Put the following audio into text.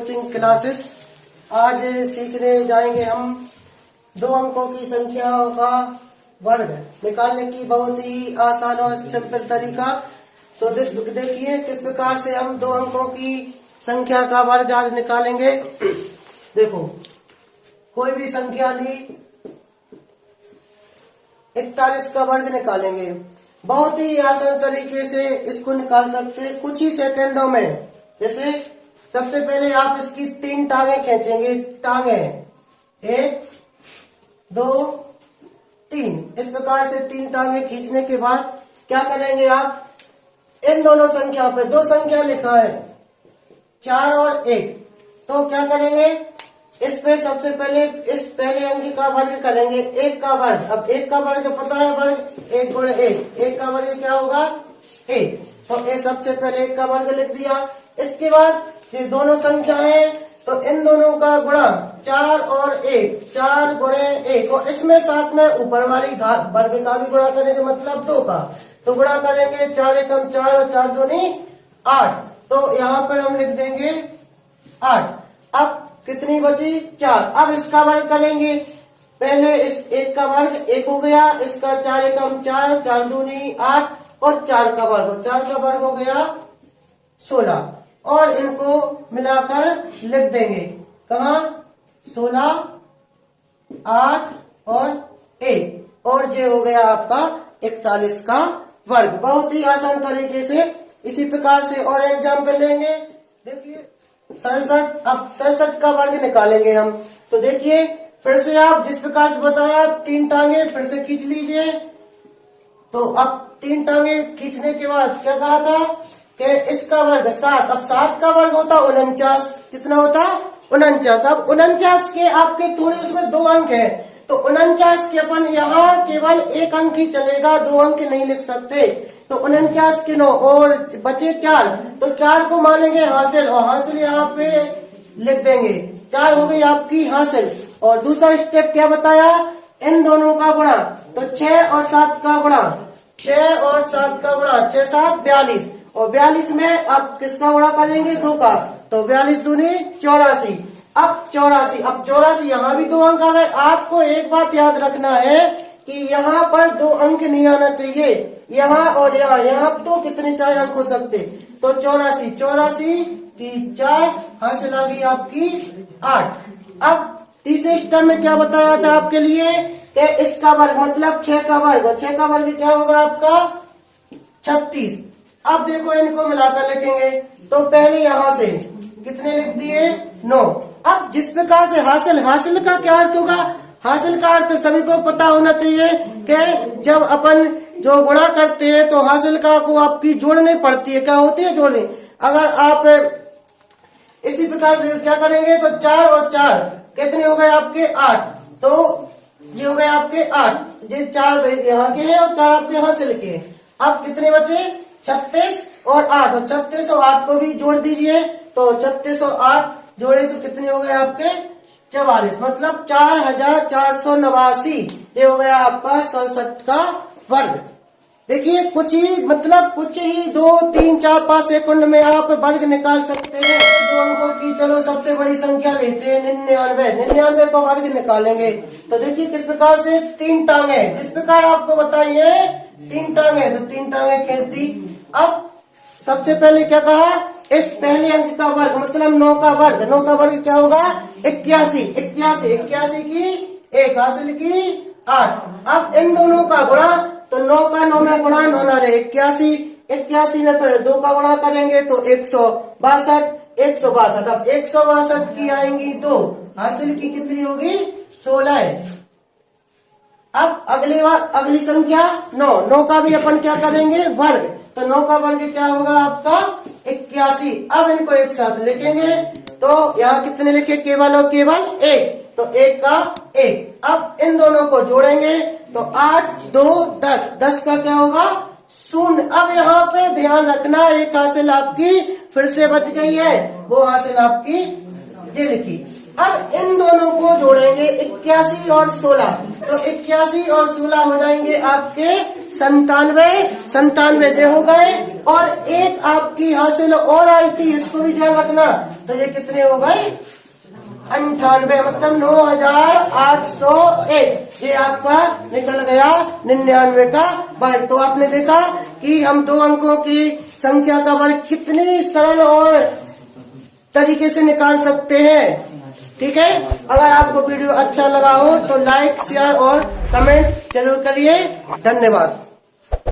Coaching classes. आज सीखने जाएंगे हम 2 अंकों की संख्याओं का वर्ग निकालने की बहुत ही आसान और सिंपल तरीका। तो देखिए किस प्रकार से हम 2 अंकों की संख्या का वर्ग आज निकालेंगे। देखो कोई भी संख्या ली, 41 का वर्ग निकालेंगे। बहुत ही आसान तरीके से इसको निकाल सकते हैं कुछ ही सेकंडों में। जैसे सबसे पहले आप इसकी 3 टांगे खींचेंगे। टांगे 1 2 3, इस प्रकार से 3 टांगे खींचने के बाद क्या करेंगे आप, इन दोनों संख्याओं पे 2 संख्या लिखा है 4 और 1, तो क्या करेंगे इस पे सबसे पहले इस पहले अंक का वर्ग करेंगे 1 का वर्ग। अब 1 का वर्ग पता है, वर्ग 1 गुणे 1 का वर्ग क्या होगा 1, तो ये सबसे पहले 1 का वर्ग लिख दिया। इसके बाद ये दोनों संख्या है तो इन दोनों का गुणा 4 और 1, 4 गुणे 1, और इसमें साथ में ऊपर वाली वर्ग का भी गुणा करेंगे, मतलब 2 का, तो गुणा करेंगे 4 एकम 4 और 4 दूनी 8, तो यहाँ पर हम लिख देंगे 8। अब कितनी बची 4। अब इसका वर्ग करेंगे, पहले इस 1 का वर्ग 1 हो गया, इसका 4 एकम 4, 4 दूनी 8 और 4 का वर्ग, 4 का वर्ग हो गया 16, और इनको मिलाकर लिख देंगे कहा 16 8 और 1, और ये हो गया आपका 41 का वर्ग। बहुत ही आसान तरीके से इसी प्रकार से और एग्जाम्पल लेंगे। देखिए 67, अब 67 का वर्ग निकालेंगे हम। तो देखिए फिर से आप जिस प्रकार से बताया 3 टांगे फिर से खींच लीजिए। तो अब 3 टांगे खींचने के बाद क्या कहा था कि इसका वर्ग 7। अब 7 का वर्ग होता 49, कितना होता 49। अब 49 के आपके थोड़े उसमें 2 अंक है, तो 49 के अपन यहाँ केवल 1 अंक ही चलेगा, 2 अंक नहीं लिख सकते। तो 49 के 9 और बचे 4, तो 4 को मानेंगे हासिल, और हासिल यहाँ पे लिख देंगे, 4 हो गई आपकी हासिल। और दूसरा स्टेप क्या बताया, इन दोनों का गुणा, तो 6 और 7 का गुणा, 6 और 7 का गुणा, 6 7 42, और 42 में अब किसका गुणा करेंगे 2 का, तो 42 दूनी 84। अब 84 यहाँ भी 2 अंक आ गए। आपको एक बात याद रखना है कि यहाँ पर 2 अंक नहीं आना चाहिए, यहाँ और यहाँ तो कितने चाहे अंक हो सकते। तो 84 की 4 हासिल आ गई आपकी 8। अब तीसरे स्टेप में क्या बताया था आपके लिए कि इसका वर्ग मतलब 6 का वर्ग, और 6 का वर्ग क्या होगा आपका 36। अब देखो इनको मिलाकर लिखेंगे, तो पहले यहाँ से कितने लिख दिए 9। अब जिस प्रकार से हासिल का क्या अर्थ होगा, हासिल का अर्थ सभी को पता होना चाहिए कि जब अपन जो गुणा करते हैं तो हासिल का को आपकी जोड़नी पड़ती है। क्या होती है जोड़नी। अगर आप इसी प्रकार से क्या करेंगे तो 4 और 4 कितने हो गए आपके 8, तो ये हो गए आपके 8, ये 4 यहाँ के हैं और 4 आपके हासिल के। अब कितने बचे 36 और 8, और 36 और 8 को भी जोड़ दीजिए, तो 36 और 8 जोड़े तो कितने हो गए आपके 44, मतलब 4489। ये हो गया आपका 67 का वर्ग। देखिए कुछ ही 2 3 4 5 सेकंड में आप वर्ग निकाल सकते हैं 2 अंकों की। चलो सबसे बड़ी संख्या लेते हैं 99 का वर्ग निकालेंगे। तो देखिए किस प्रकार से 3 टांगे, जिस प्रकार आपको बताइए 3 टांगे, तो 3 टांगे खींच दी। अब सबसे पहले क्या कहा, इस पहले अंक का वर्ग मतलब 9 का वर्ग क्या होगा 81 की 1 हासिल की 8। अब इन दोनों का गुणा, तो 9 का 9 में गुणा 9 ना रहे 81 में फिर 2 का गुणा करेंगे तो 162। अब 162 की आएंगी 2 हासिल की कितनी होगी 16 है। अब अगली संख्या 9 का भी अपन क्या करेंगे वर्ग, तो 9 का वर्ग क्या होगा आपका 81। अब इनको एक साथ लिखेंगे, तो यहाँ कितने लिखे केवल और केवल 1, तो 1 का 1। अब इन दोनों को जोड़ेंगे तो 8 2 10 का क्या होगा 0। अब यहाँ पे ध्यान रखना एक हासिल आपकी फिर से बच गई है, वो हासिल आपकी जे लिखी। अब इन दोनों को जोड़ेंगे 81 और 16, तो 81 और 16 हो जाएंगे आपके 97 जे हो गए और एक आपकी हासिल और आई थी, इसको भी ध्यान रखना। तो ये कितने हो गए? 98, मतलब 9801। ये आपका निकल गया 99 का वर्ग। तो आपने देखा कि हम दो अंकों की संख्या का वर्ग कितनी सरल और तरीके से निकाल सकते हैं। ठीक है, अगर आपको वीडियो अच्छा लगा हो तो लाइक, शेयर और कमेंट जरूर करिए। धन्यवाद।